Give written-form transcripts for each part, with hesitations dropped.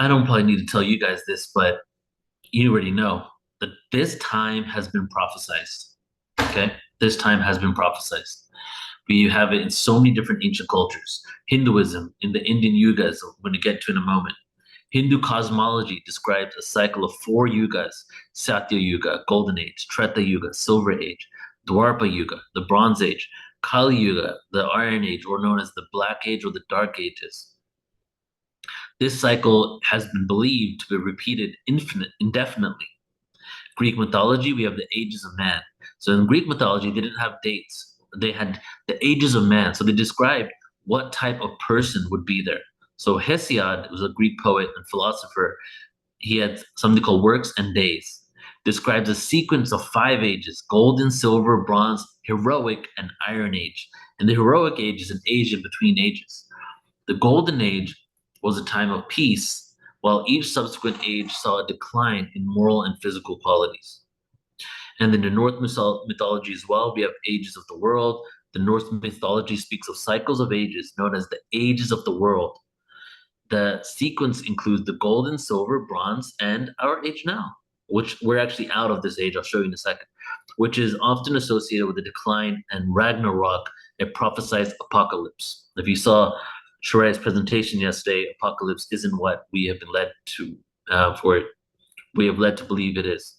I don't probably need to tell you guys this, but you already know that this time has been prophesized. Okay? This time has been prophesized. We have it in so many different ancient cultures. Hinduism, in the Indian Yugas, we're going to get to in a moment. Hindu cosmology describes a cycle of four yugas: Satya Yuga, Golden Age; Treta Yuga, Silver Age; Dwapara Yuga, the Bronze Age; Kali Yuga, the Iron Age, or known as the Black Age or the Dark Ages. This cycle has been believed to be repeated indefinitely. Greek mythology, we have the ages of man. So in Greek mythology, they didn't have dates. They had the ages of man. So they described what type of person would be there. So Hesiod was a Greek poet and philosopher. He had something called works and days. Describes a sequence of five ages: golden, silver, bronze, heroic, and iron age. And the heroic age is an age in between ages. The golden age was a time of peace, while each subsequent age saw a decline in moral and physical qualities. And in the Norse mythology as well, we have ages of the world. The Norse mythology speaks of cycles of ages known as the ages of the world. The sequence includes the golden, silver, bronze, and our age now, which we're actually out of this age. I'll show you in a second, which is often associated with the decline and Ragnarok, a prophesized apocalypse. If you saw Sharai's presentation yesterday, apocalypse isn't what we have been led to for it. We have led to believe it is.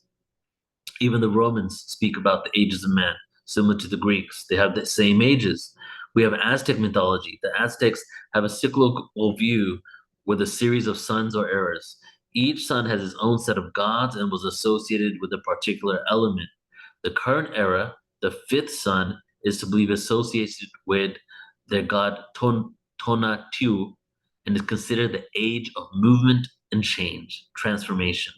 Even the Romans speak about the ages of man, similar to the Greeks. They have the same ages. We have Aztec mythology. The Aztecs have a cyclical view with a series of suns or eras. Each sun has its own set of gods and was associated with a particular element. The current era, the fifth sun, is to believe associated with their god Tonatiuh and is considered the age of movement and change, transformation.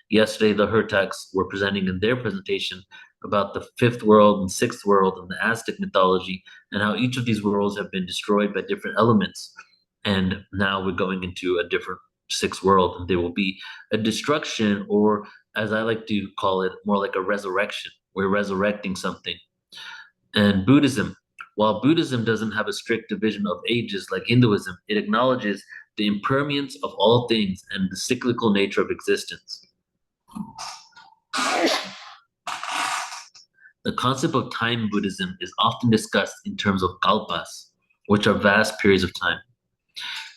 Yesterday, the Hertaks were presenting in their presentation about the fifth world and sixth world in the Aztec mythology and how each of these worlds have been destroyed by different elements. And now we're going into a different sixth world, and there will be a destruction, or as I like to call it, more like a resurrection. We're resurrecting something. And Buddhism, while Buddhism doesn't have a strict division of ages like Hinduism, it acknowledges the impermanence of all things and the cyclical nature of existence. The concept of time in Buddhism is often discussed in terms of kalpas, which are vast periods of time.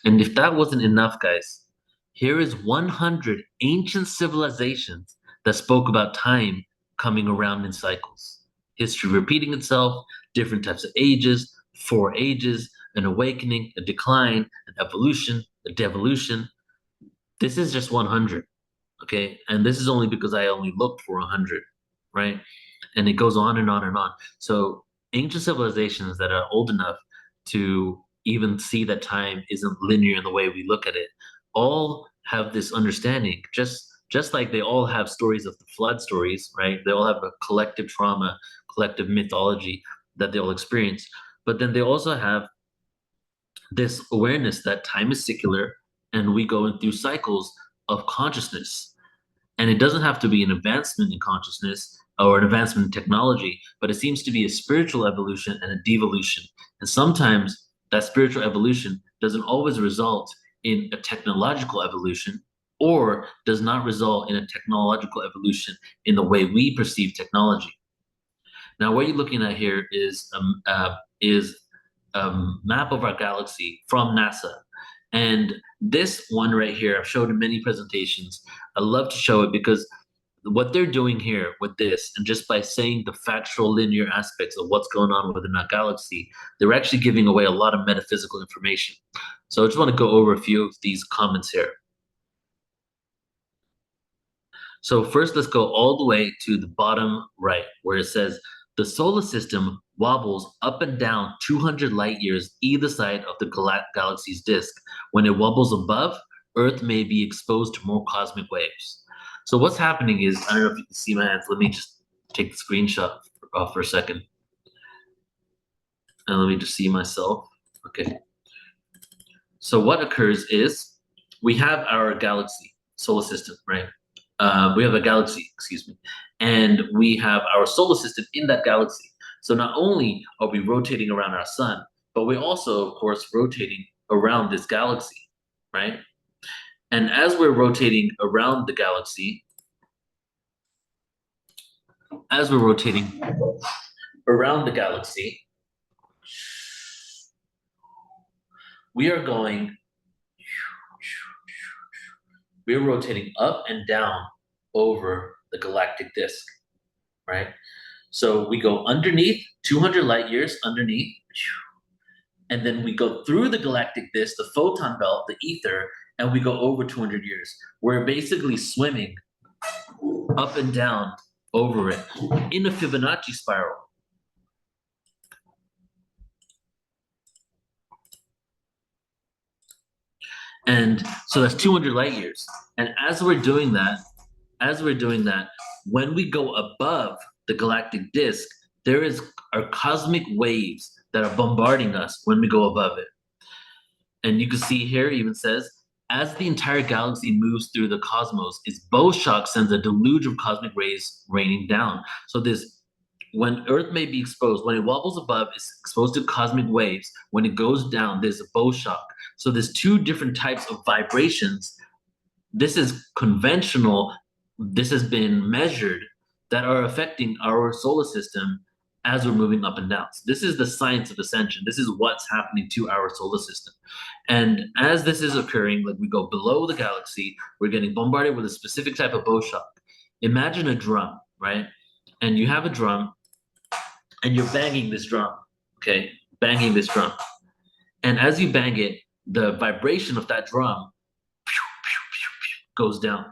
And if that wasn't enough, guys, here is 100 ancient civilizations that spoke about time coming around in cycles. History repeating itself, different types of ages, four ages, an awakening, a decline, an evolution, a devolution. This is just 100, okay? And this is only because I only looked for 100, right? And it goes on and on and on. So ancient civilizations that are old enough to even see that time isn't linear in the way we look at it all have this understanding, just like they all have stories of the flood stories, right? They all have a collective trauma, collective mythology that they'll experience. But then they also have this awareness that time is secular and we go in through cycles of consciousness. And it doesn't have to be an advancement in consciousness or an advancement in technology, but it seems to be a spiritual evolution and a devolution. And sometimes that spiritual evolution doesn't always result in a technological evolution, or does not result in a technological evolution in the way we perceive technology. Now, what you're looking at here is a map of our galaxy from NASA. And this one right here, I've showed in many presentations. I love to show it because what they're doing here with this, and just by saying the factual linear aspects of what's going on within our galaxy, they're actually giving away a lot of metaphysical information. So I just want to go over a few of these comments here. So first, let's go all the way to the bottom right, where it says, the solar system wobbles up and down 200 light years either side of the galaxy's disk. When it wobbles above, Earth may be exposed to more cosmic waves. So what's happening is, I don't know if you can see my hands. Let me just take the screenshot for a second. And let me just see myself. Okay. So what occurs is we have our galaxy, solar system, right? We have a galaxy, excuse me, and we have our solar system in that galaxy. So not only are we rotating around our sun, but we're also, of course, rotating around this galaxy, right? And as we're rotating around the galaxy, as we're rotating around the galaxy, we are going, we're rotating up and down over the galactic disk, right? So we go underneath 200 light years underneath, and then we go through the galactic disk, the photon belt, the ether, and we go over 200 years. We're basically swimming up and down over it in a Fibonacci spiral. And so that's 200 light years. And as we're doing that, when we go above the galactic disk, there are cosmic waves that are bombarding us when we go above it. And you can see here, it even says, as the entire galaxy moves through the cosmos, its bow shock sends a deluge of cosmic rays raining down. So when Earth may be exposed, when it wobbles above, it's exposed to cosmic waves. When it goes down, there's a bow shock. So there's two different types of vibrations. This is conventional. This has been measured that are affecting our solar system as we're moving up and down. So this is the science of ascension. This is what's happening to our solar system. And as this is occurring, like we go below the galaxy, we're getting bombarded with a specific type of bow shock. Imagine a drum, right? And you have a drum and you're banging this drum, okay? Banging this drum. And as you bang it, the vibration of that drum goes down.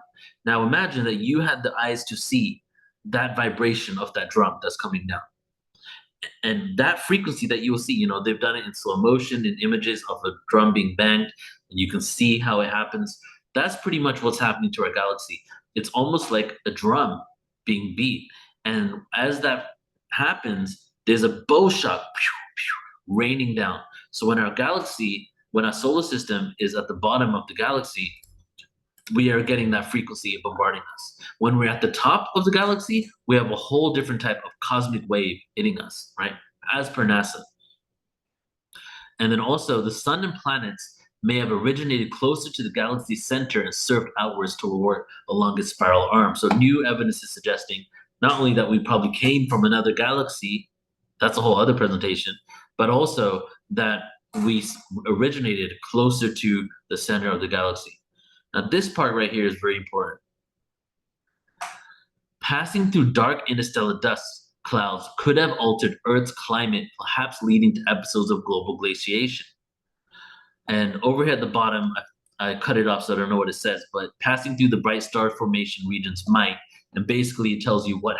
Now imagine that you had the eyes to see that vibration of that drum that's coming down. And that frequency that you will see, they've done it in slow motion, in images of a drum being banged, and you can see how it happens. That's pretty much what's happening to our galaxy. It's almost like a drum being beat. And as that happens, there's a bow shock raining down. So when our solar system is at the bottom of the galaxy, we are getting that frequency bombarding us. When we're at the top of the galaxy, we have a whole different type of cosmic wave hitting us, right? As per NASA. And then also, the sun and planets may have originated closer to the galaxy's center and surfed outwards toward along its spiral arm. So new evidence is suggesting not only that we probably came from another galaxy, that's a whole other presentation, but also that we originated closer to the center of the galaxy. Now, this part right here is very important. Passing through dark interstellar dust clouds could have altered Earth's climate, perhaps leading to episodes of global glaciation. And over here at the bottom, I cut it off so I don't know what it says, but passing through the bright star formation regions might, and basically it tells you what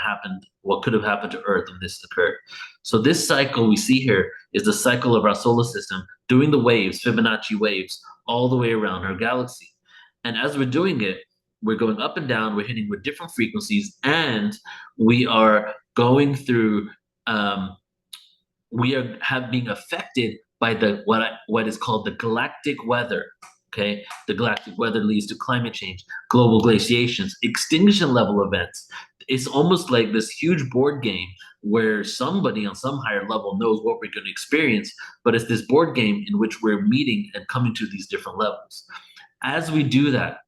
could have happened to Earth when this occurred. So this cycle we see here is the cycle of our solar system doing the waves, Fibonacci waves, all the way around our galaxy. And as we're doing it, we're going up and down, we're hitting with different frequencies, and we are going through, being affected by what is called the galactic weather. Okay, the galactic weather leads to climate change, global glaciations, extinction level events. It's almost like this huge board game where somebody on some higher level knows what we're going to experience, but it's this board game in which we're meeting and coming to these different levels. As we do that,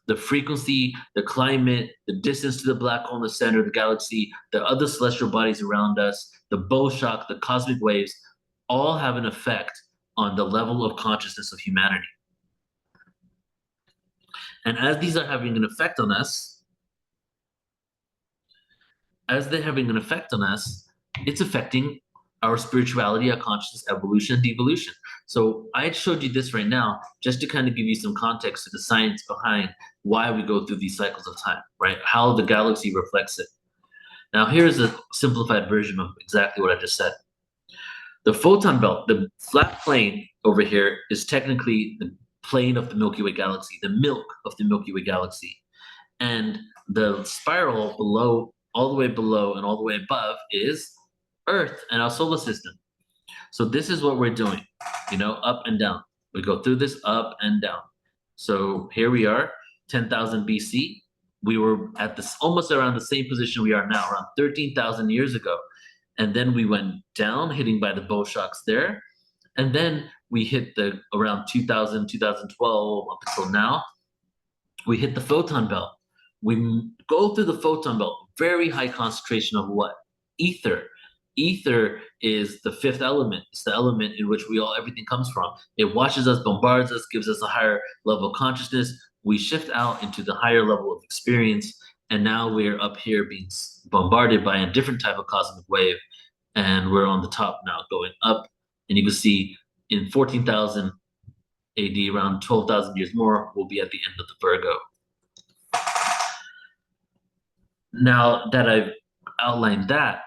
the frequency, the climate, the distance to the black hole in the center of the galaxy, the other celestial bodies around us, the bow shock, the cosmic waves, all have an effect on the level of consciousness of humanity. And as these are having an effect on us, it's affecting our spirituality, our consciousness, evolution, and devolution. So I showed you this right now just to kind of give you some context to the science behind why we go through these cycles of time, right? How the galaxy reflects it. Now, here's a simplified version of exactly what I just said. The photon belt, the flat plane over here, is technically the plane of the Milky Way galaxy, the milk of the Milky Way galaxy. And the spiral below, all the way below and all the way above, is Earth and our solar system. So this is what we're doing, up and down. We go through this up and down. So here we are, 10,000 BC. We were at this almost around the same position we are now, around 13,000 years ago. And then we went down, hitting by the bow shocks there. And then we hit around 2000, 2012 up until now. We hit the photon belt. We go through the photon belt, very high concentration of what? Ether. Ether is the fifth element. It's the element in which everything comes from. It washes us, bombards us, gives us a higher level of consciousness. We shift out into the higher level of experience, and now we're up here being bombarded by a different type of cosmic wave, and we're on the top now, going up. And you can see in 14,000 AD, around 12,000 years more, we'll be at the end of the Virgo. Now that I've outlined that,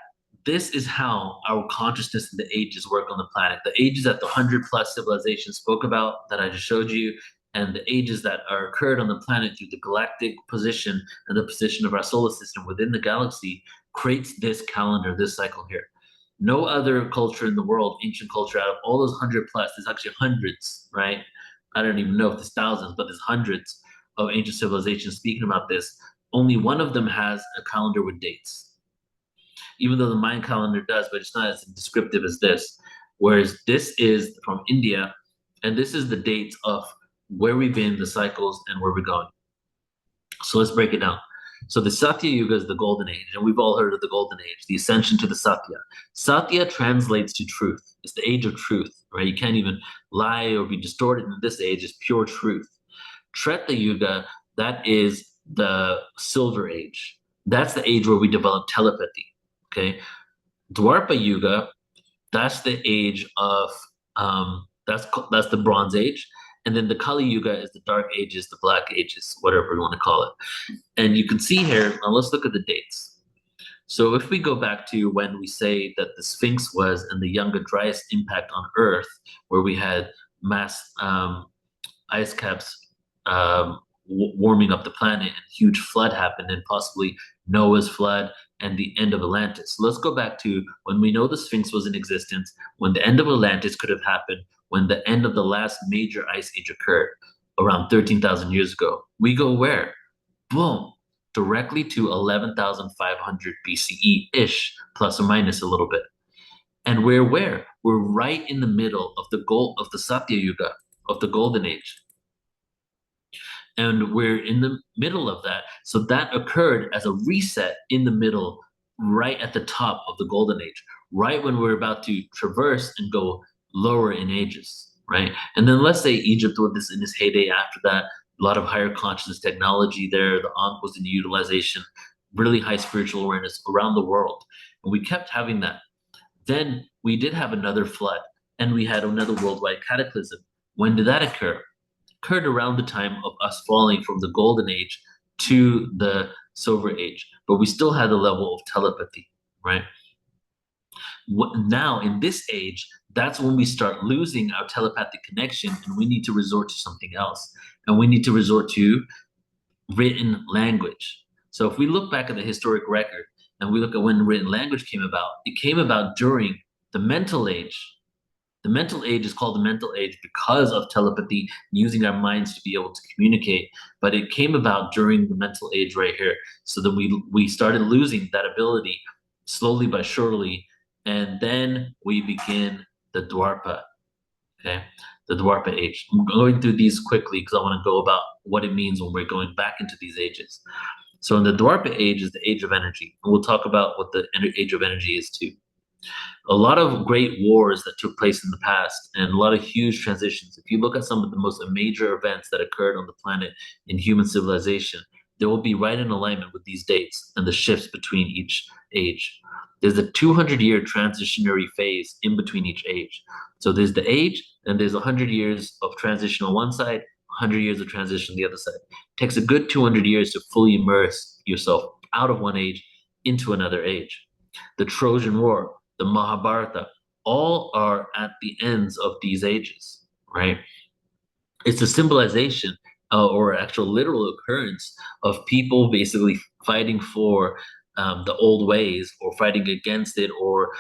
this is how our consciousness and the ages work on the planet. The ages that the 100 plus civilizations spoke about that I just showed you, and the ages that are occurred on the planet through the galactic position and the position of our solar system within the galaxy creates this calendar, this cycle here. No other culture in the world, ancient culture, out of all those 100 plus, there's actually hundreds, right? I don't even know if there's thousands, but there's hundreds of ancient civilizations speaking about this. Only one of them has a calendar with dates, even though the Mayan calendar does, but it's not as descriptive as this. Whereas this is from India, and this is the dates of where we've been, the cycles, and where we're going. So let's break it down. So the Satya Yuga is the golden age, and we've all heard of the golden age, the ascension to the Satya. Satya translates to truth. It's the age of truth, right? You can't even lie or be distorted in this age. It's pure truth. Treta Yuga, that is the silver age. That's the age where we develop telepathy. Okay. Dwarpa Yuga, that's the age of that's the Bronze Age, and then the Kali Yuga is the Dark Ages, the Black Ages, whatever you want to call it. And you can see here. Now let's look at the dates. So if we go back to when we say that the Sphinx was in the younger, driest impact on Earth, where we had mass ice caps warming up the planet, and huge flood happened, and possibly Noah's flood and the end of Atlantis. So let's go back to when we know the Sphinx was in existence, when the end of Atlantis could have happened, when the end of the last major ice age occurred around 13,000 years ago. We go where? Boom, directly to 11,500 BCE-ish, plus or minus a little bit. And we're where? We're right in the middle of the Satya Yuga, of the Golden Age. And we're in the middle of that. So that occurred as a reset in the middle, right at the top of the Golden Age, right when we're about to traverse and go lower in ages, right? And then let's say Egypt was in its heyday after that, a lot of higher consciousness technology there, the Ankh was in utilization, really high spiritual awareness around the world. And we kept having that. Then we did have another flood, and we had another worldwide cataclysm. When did that occur? Occurred around the time of us falling from the golden age to the silver age, but we still had a level of telepathy, right? Now in this age, that's when we start losing our telepathic connection, and we need to resort to something else, and we need to resort to written language. So if we look back at the historic record and we look at when written language came about, it came about during the mental age. The mental age is called the mental age because of telepathy, using our minds to be able to communicate. But it came about during the mental age right here. So that we started losing that ability slowly but surely. And then we begin the Dwarpa, okay? The Dwarpa age. I'm going through these quickly because I want to go about what it means when we're going back into these ages. So in the Dwarpa age is the age of energy. And we'll talk about what the age of energy is too. A lot of great wars that took place in the past and a lot of huge transitions. If you look at some of the most major events that occurred on the planet in human civilization, they will be right in alignment with these dates and the shifts between each age. There's a 200-year transitionary phase in between each age. So there's the age, and there's 100 years of transition on one side, 100 years of transition on the other side. It takes a good 200 years to fully immerse yourself out of one age into another age. The Trojan War, the Mahabharata, all are at the ends of these ages, right? It's a symbolization or actual literal occurrence of people basically fighting for the old ways or fighting against it, or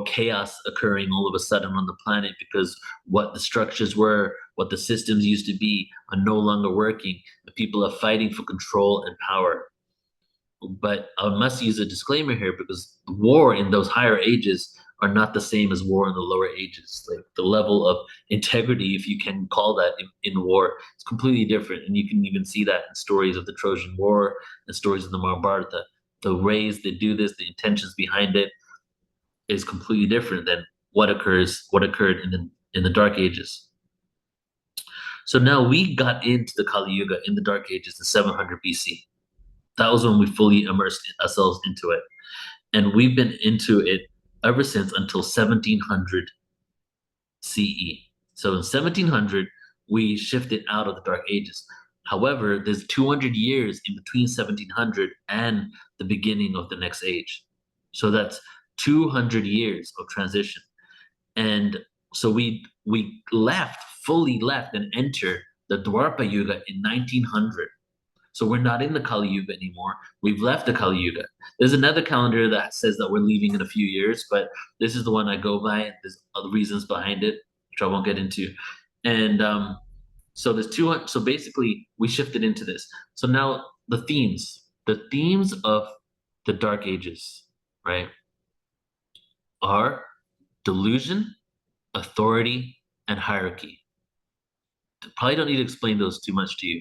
chaos occurring all of a sudden on the planet because what the structures were, what the systems used to be, are no longer working. The people are fighting for control and power. But I must use a disclaimer here because war in those higher ages are not the same as war in the lower ages. Like the level of integrity, if you can call that in war, it's completely different. And you can even see that in stories of the Trojan War and stories of the Mahabharata. The ways they do this, the intentions behind it is completely different than what occurred in the Dark Ages. So now we got into the Kali Yuga in the Dark Ages in 700 BC. That was when we fully immersed ourselves into it. And we've been into it ever since until 1700 CE. So in 1700, we shifted out of the Dark Ages. However, there's 200 years in between 1700 and the beginning of the next age. So that's 200 years of transition. And so we fully left and entered the Dwapara Yuga in 1900. So we're not in the Kali Yuga anymore. We've left the Kali Yuga. There's another calendar that says that we're leaving in a few years, but this is the one I go by. There's other reasons behind it, which I won't get into. And so there's two. So basically, we shifted into this. So now the themes of the Dark Ages, right, are delusion, authority, and hierarchy. Probably don't need to explain those too much to you,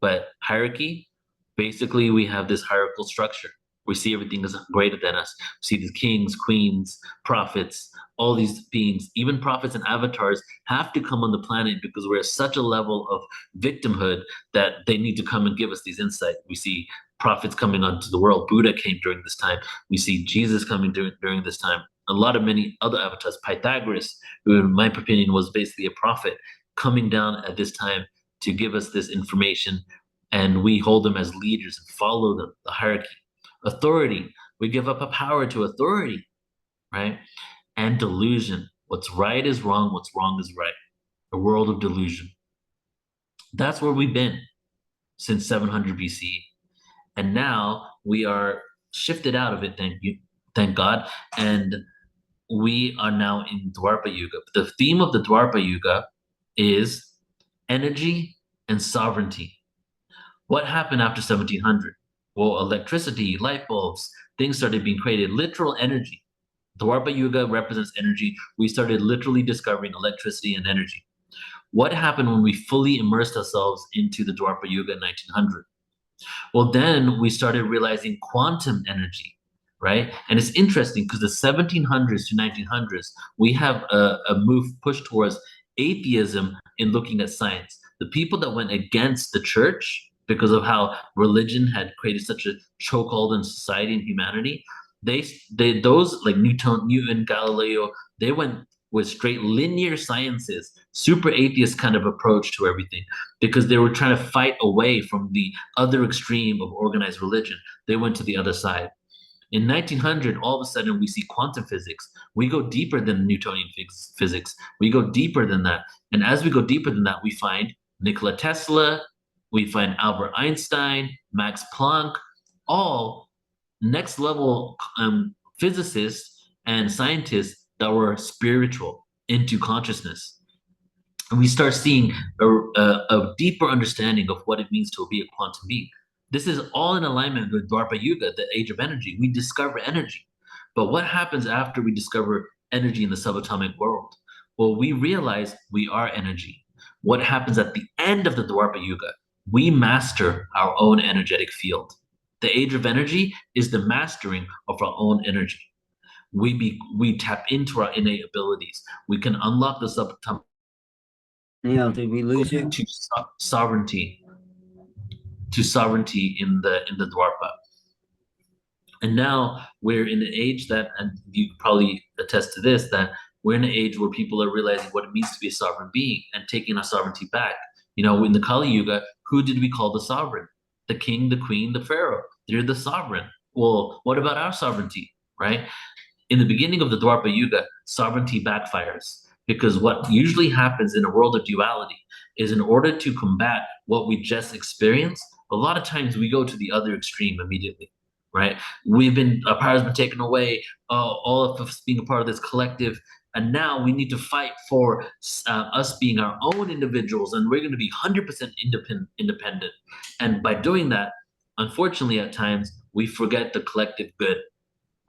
but hierarchy, basically, we have this hierarchical structure. We see everything as greater than us. We see the kings, queens, prophets, all these beings, even prophets and avatars have to come on the planet because we're at such a level of victimhood that they need to come and give us these insights. We see prophets coming onto the world. Buddha came during this time. We see Jesus coming during this time. A lot of many other avatars. Pythagoras, who in my opinion was basically a prophet, coming down at this time to give us this information, and we hold them as leaders and follow them, the hierarchy. Authority, we give up a power to authority, right? And delusion, what's right is wrong, what's wrong is right. A world of delusion. That's where we've been since 700 BC. And now we are shifted out of it, thank God. And we are now in Dwapara Yuga. The theme of the Dwapara Yuga is energy and sovereignty. What happened after 1700? Well, electricity, light bulbs, things started being created, literal energy. Dwapara Yuga represents energy. We started literally discovering electricity and energy. What happened when we fully immersed ourselves into the Dwapara Yuga in 1900? Well, then we started realizing quantum energy, right? And it's interesting because the 1700s to 1900s, we have a move push towards atheism in looking at science. The people that went against the church because of how religion had created such a chokehold in society and humanity, those like Newton, Galileo, they went with straight linear sciences, super atheist kind of approach to everything, because they were trying to fight away from the other extreme of organized religion. They went to the other side. In 1900, all of a sudden, we see quantum physics. We go deeper than Newtonian physics. We go deeper than that. And as we go deeper than that, we find Nikola Tesla, we find Albert Einstein, Max Planck, all next level physicists and scientists that were spiritual into consciousness. And we start seeing a deeper understanding of what it means to be a quantum being. This is all in alignment with Dwapara Yuga, the age of energy. We discover energy. But what happens after we discover energy in the subatomic world? Well, we realize we are energy. What happens at the end of the Dwapara Yuga? We master our own energetic field. The age of energy is the mastering of our own energy. We tap into our innate abilities. We can unlock the subatomic. Neil, did we lose you? To sovereignty, in the Dwapara. And now we're in an age that, and you probably attest to this, that we're in an age where people are realizing what it means to be a sovereign being and taking our sovereignty back. You know, in the Kali Yuga, who did we call the sovereign? The king, the queen, the pharaoh. They're the sovereign. Well, what about our sovereignty, right? In the beginning of the Dwapara Yuga, sovereignty backfires because what usually happens in a world of duality is, in order to combat what we just experienced, a lot of times we go to the other extreme immediately, right? Our power has been taken away, all of us being a part of this collective, and now we need to fight for us being our own individuals, and we're going to be 100% independent. And by doing that, unfortunately, at times we forget the collective good,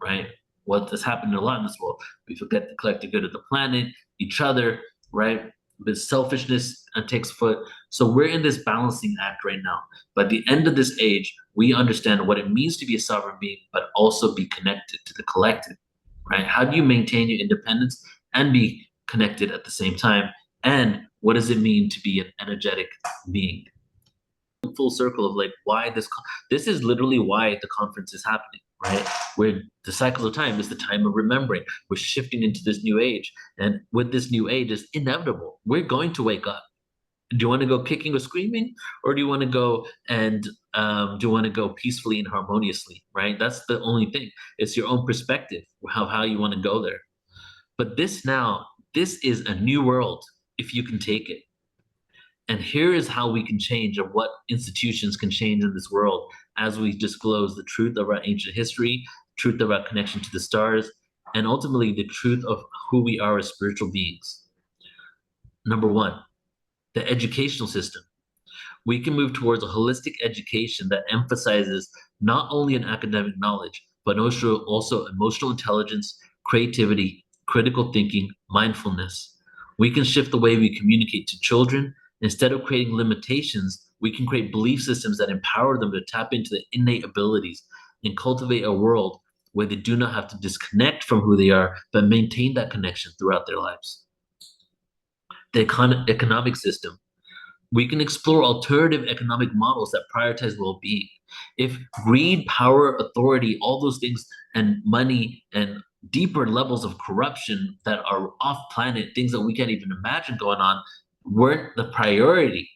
right? what has happened a lot in this world. We forget the collective good of the planet, each other, right? But selfishness takes foot. So we're in this balancing act right now. But at the end of this age, we understand what it means to be a sovereign being, but also be connected to the collective, right? How do you maintain your independence and be connected at the same time? And what does it mean to be an energetic being? Full circle of like why this is literally why the conference is happening, right? Where the cycle of time is the time of remembering. We're shifting into this new age, and with this new age, it's inevitable. We're going to wake up. Do you want to go kicking or screaming, or do you want to go and do you want to go peacefully and harmoniously, right? That's the only thing. It's your own perspective, how you want to go there. But this is a new world if you can take it. And here is how we can change, or what institutions can change in this world as we disclose the truth of our ancient history, truth of our connection to the stars, and ultimately the truth of who we are as spiritual beings. Number one, the educational system. We can move towards a holistic education that emphasizes not only an academic knowledge, but also emotional intelligence, creativity, critical thinking, mindfulness. We can shift the way we communicate to children. Instead of creating limitations, we can create belief systems that empower them to tap into the innate abilities and cultivate a world where they do not have to disconnect from who they are, but maintain that connection throughout their lives. The economic system. We can explore alternative economic models that prioritize well-being. If greed, power, authority, all those things, and money and deeper levels of corruption that are off planet, things that we can't even imagine going on, weren't the priority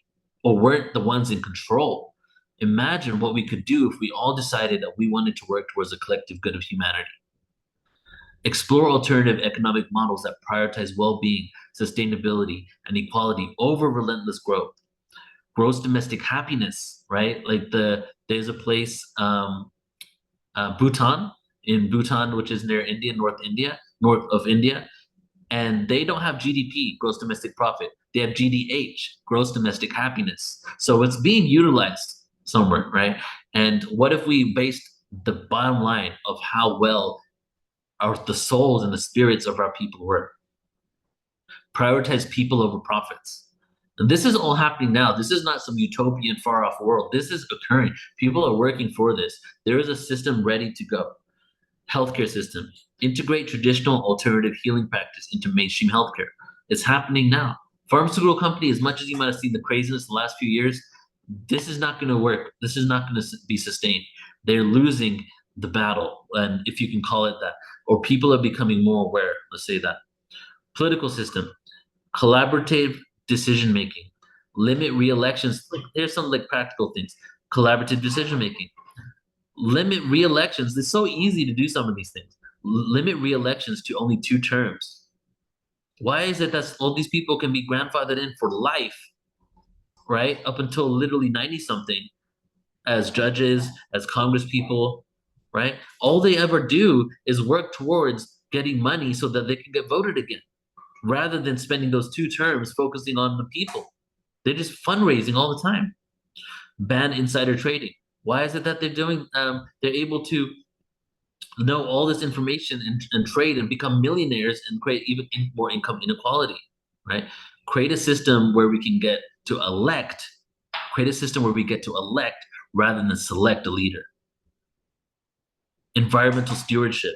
or weren't the ones in control, imagine what we could do if we all decided that we wanted to work towards the collective good of humanity. Explore alternative economic models that prioritize well-being, sustainability, and equality over relentless growth. Gross domestic happiness, right? Like there's a place, Bhutan, in Bhutan, which is near India, north of India, and they don't have GDP, gross domestic profit. They have GDH, gross domestic happiness. So it's being utilized somewhere, right? And what if we based the bottom line of how well the souls and the spirits of our people work? Prioritize people over profits. And this is all happening now. This is not some utopian far off world. This is occurring. People are working for this. There is a system ready to go. Healthcare system. Integrate traditional alternative healing practice into mainstream healthcare. It's happening now. Pharmaceutical company, as much as you might have seen the craziness the last few years, this is not going to work. This is not going to be sustained. They're losing the battle, and if you can call it that, or people are becoming more aware. Let's say that. Political system. Collaborative decision making. Limit re-elections. Like there's some like practical things. Collaborative decision making. Limit re-elections. It's so easy to do some of these things. Limit re-elections to only 2 terms. Why is it that all these people can be grandfathered in for life, right? Up until literally 90 something as judges, as Congress people, right? All they ever do is work towards getting money so that they can get voted again, rather than spending those 2 terms focusing on the people. They're just fundraising all the time. Ban insider trading. Why is it that they're able to know all this information and trade and become millionaires and create even more income inequality, right? Create a system where we can get to elect, create a system where we get to elect rather than select a leader. Environmental stewardship.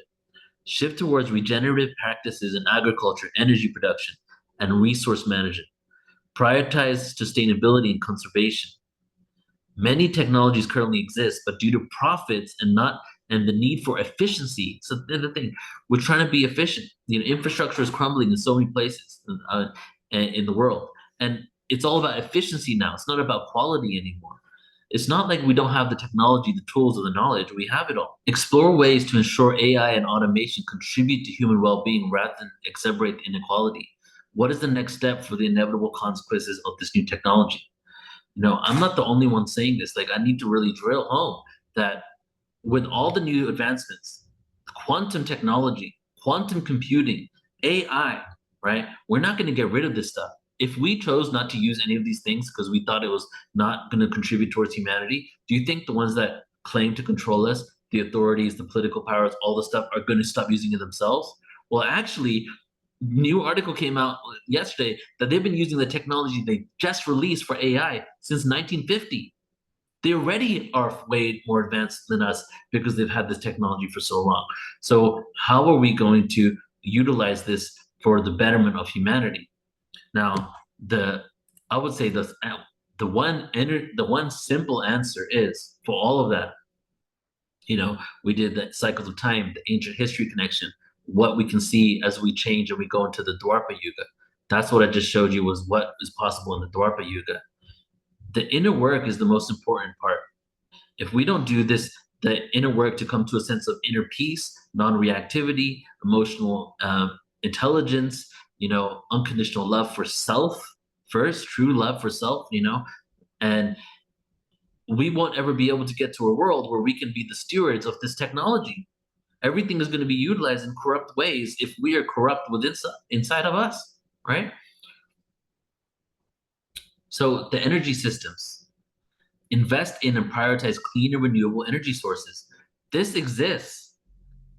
Shift towards regenerative practices in agriculture, energy production, and resource management. Prioritize sustainability and conservation. Many technologies currently exist, but due to profits and the need for efficiency, so the thing, we're trying to be efficient. Infrastructure is crumbling in so many places in the world, and it's all about efficiency now. It's not about quality anymore. It's not like we don't have the technology, the tools, or the knowledge. We have it all. Explore ways to ensure AI and automation contribute to human well-being rather than exacerbate inequality. What is the next step for the inevitable consequences of this new technology? I'm not the only one saying this. Like, I need to really drill home that with all the new advancements, quantum technology, quantum computing, AI, right? We're not going to get rid of this stuff. If we chose not to use any of these things because we thought it was not going to contribute towards humanity, do you think the ones that claim to control us the authorities, the political powers, all the stuff are going to stop using it themselves. Well, actually, new article came out yesterday that they've been using the technology they just released for AI since 1950. They already are way more advanced than us because they've had this technology for so long. So how are we going to utilize this for the betterment of humanity? Now, the I would say the one simple answer is for all of that. We did the cycles of time, the ancient history connection, what we can see as we change and we go into the Dwarpa Yuga. That's what I just showed you was what is possible in the Dwarpa Yuga. The inner work is the most important part. If we don't do this, the inner work to come to a sense of inner peace, non-reactivity, emotional intelligence, unconditional love for self first, true love for self, and we won't ever be able to get to a world where we can be the stewards of this technology. Everything is going to be utilized in corrupt ways if we are corrupt within inside of us, right? So the energy systems, invest in and prioritize clean and renewable energy sources. This exists.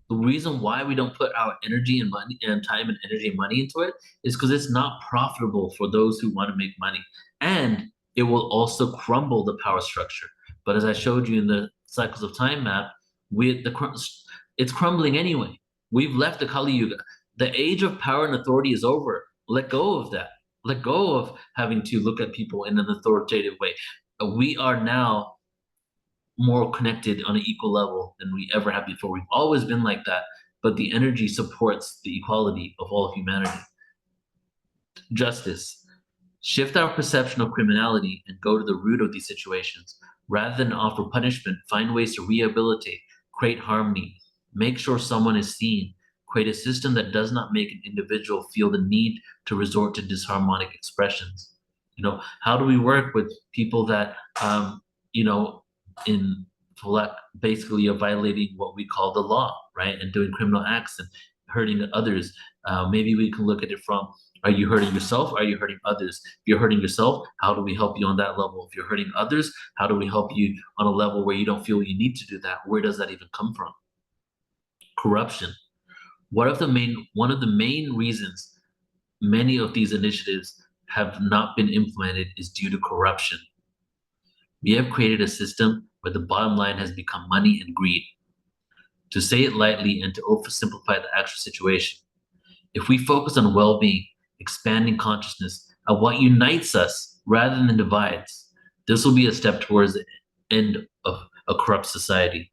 The reason why we don't put our energy and money and time and energy and money into it is because it's not profitable for those who want to make money. And it will also crumble the power structure. But as I showed you in the cycles of time map, it's crumbling anyway. We've left the Kali Yuga. The age of power and authority is over. Let go of that. Let go of having to look at people in an authoritative way. We are now more connected on an equal level than we ever have before. We've always been like that, but the energy supports the equality of all humanity. Justice. Shift our perception of criminality and go to the root of these situations. Rather than offer punishment, find ways to rehabilitate, create harmony, make sure someone is seen, create a system that does not make an individual feel the need to resort to disharmonic expressions. How do we work with people that, you know, in basically are violating what we call the law, right? And doing criminal acts and hurting others. Maybe we can look at it from, are you hurting yourself? Are you hurting others? If you're hurting yourself, how do we help you on that level? If you're hurting others, how do we help you on a level where you don't feel you need to do that? Where does that even come from? Corruption. One of the main reasons many of these initiatives have not been implemented is due to corruption. We have created a system where the bottom line has become money and greed. To say it lightly and to oversimplify the actual situation, if we focus on well-being, expanding consciousness, and what unites us rather than divides, this will be a step towards the end of a corrupt society.